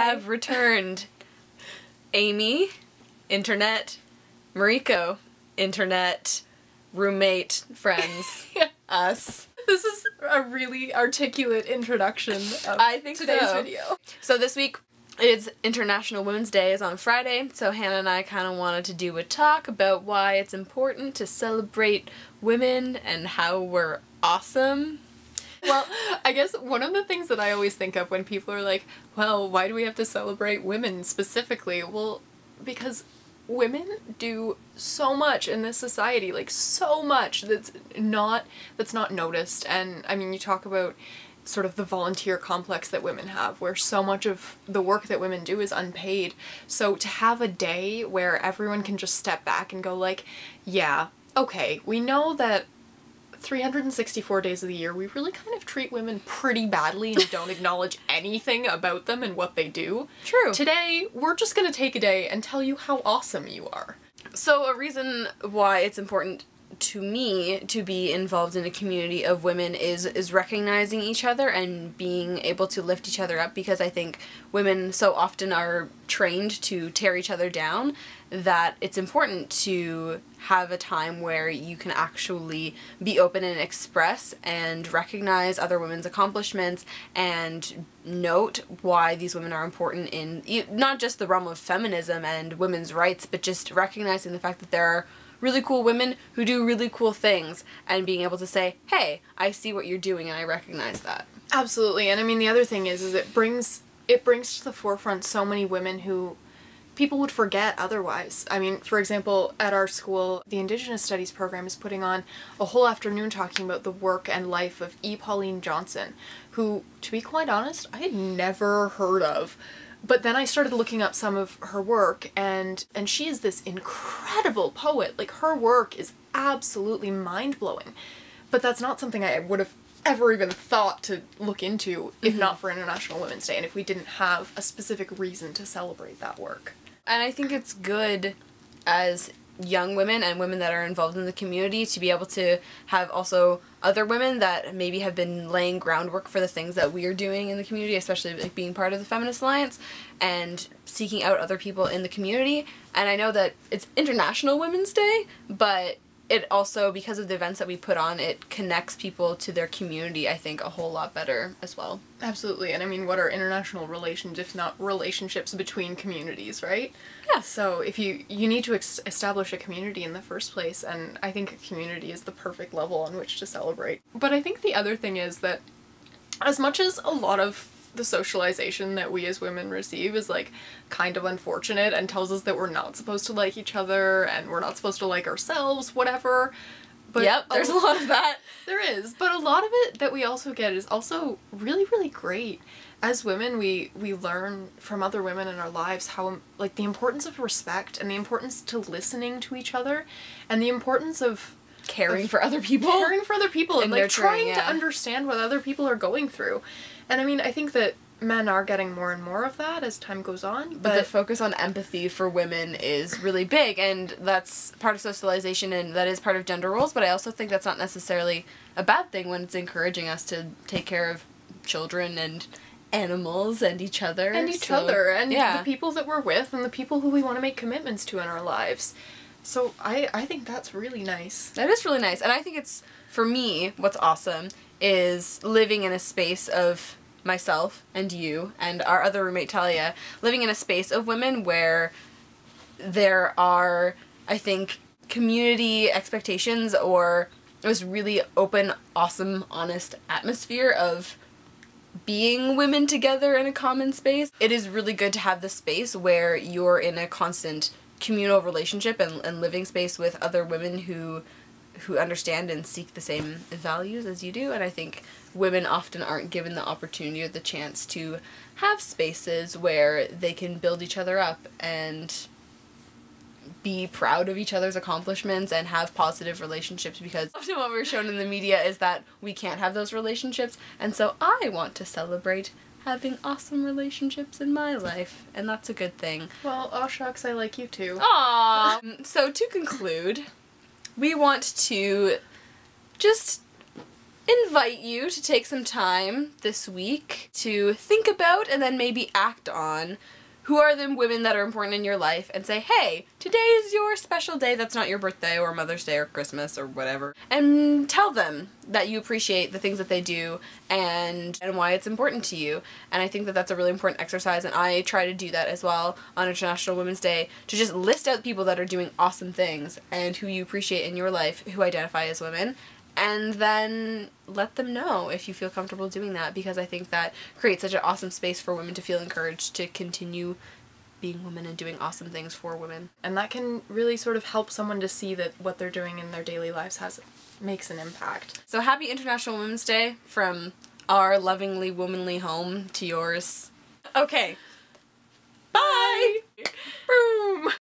have returned Amy, internet, Mariko, internet, roommate, friends, us. This is a really articulate introduction of today's video. So this week, it's International Women's Day is on Friday, so Hannah and I kind of wanted to do a talk about why it's important to celebrate women and how we're awesome. Well, I guess one of the things that I always think of when people are like, well, why do we have to celebrate women specifically? Well, because women do so much in this society, like so much that's not noticed. And I mean, you talk about sort of the volunteer complex that women have, where so much of the work that women do is unpaid. So to have a day where everyone can just step back and go like, yeah, okay, we know that 364 days of the year, we really kind of treat women pretty badly and don't acknowledge anything about them and what they do. True. Today, we're just gonna take a day and tell you how awesome you are. So a reason why it's important to me to be involved in a community of women is recognizing each other and being able to lift each other up, because I think women so often are trained to tear each other down that it's important to have a time where you can actually be open and express and recognize other women's accomplishments and note why these women are important in not just the realm of feminism and women's rights, but just recognizing the fact that there are really cool women who do really cool things and being able to say, hey, I see what you're doing and I recognize that. Absolutely. And I mean, the other thing is it brings to the forefront so many women who people would forget otherwise. I mean, for example, at our school, the Indigenous Studies program is putting on a whole afternoon talking about the work and life of E. Pauline Johnson, who, to be quite honest, I had never heard of. But then I started looking up some of her work, and she is this incredible poet. Like, her work is absolutely mind-blowing. But that's not something I would have ever even thought to look into if not for International Women's Day, and if we didn't have a specific reason to celebrate that work. And I think it's good as young women and women that are involved in the community to be able to have also other women that maybe have been laying groundwork for the things that we are doing in the community, especially like being part of the Feminist Alliance and seeking out other people in the community. And I know that it's International Women's Day, but it also, because of the events that we put on, it connects people to their community, I think, a whole lot better as well. Absolutely. And I mean, what are international relations if not relationships between communities, right? Yeah. So if you need to establish a community in the first place, and I think a community is the perfect level on which to celebrate. But I think the other thing is that as much as a lot of the socialization that we as women receive is like kind of unfortunate and tells us that we're not supposed to like each other and we're not supposed to like ourselves, whatever. But yep, there's a lot of that. There is, but a lot of it that we also get is also really, really great. As women, we learn from other women in our lives how, like, the importance of respect and the importance to listening to each other and the importance of caring for other people. Caring for other people and like trying yeah. to understand what other people are going through. And I mean, I think that men are getting more and more of that as time goes on. But the focus on empathy for women is really big, and that's part of socialization and that is part of gender roles, but I also think that's not necessarily a bad thing when it's encouraging us to take care of children and animals and each other. And the people that we're with and the people who we want to make commitments to in our lives. So I think that's really nice. That is really nice. And I think it's, for me, what's awesome is living in a space of myself and you and our other roommate Talia, living in a space of women where there are, I think, community expectations or this really open, awesome, honest atmosphere of being women together in a common space. It is really good to have the space where you're in a constant communal relationship and living space with other women who understand and seek the same values as you do, and I think women often aren't given the opportunity or the chance to have spaces where they can build each other up and be proud of each other's accomplishments and have positive relationships, because often what we're shown in the media is that we can't have those relationships, and so I want to celebrate having awesome relationships in my life, and that's a good thing. Well, oh shucks, I like you too. Aww! So to conclude, we want to just invite you to take some time this week to think about and then maybe act on who are the women that are important in your life, and say, hey, today is your special day that's not your birthday or Mother's Day or Christmas or whatever. And tell them that you appreciate the things that they do and why it's important to you. And I think that that's a really important exercise, and I try to do that as well on International Women's Day, to just list out people that are doing awesome things and who you appreciate in your life who identify as women. And then let them know if you feel comfortable doing that, because I think that creates such an awesome space for women to feel encouraged to continue being women and doing awesome things for women. And that can really sort of help someone to see that what they're doing in their daily lives makes an impact. So happy International Women's Day from our lovingly womanly home to yours. Okay. Bye! Bye.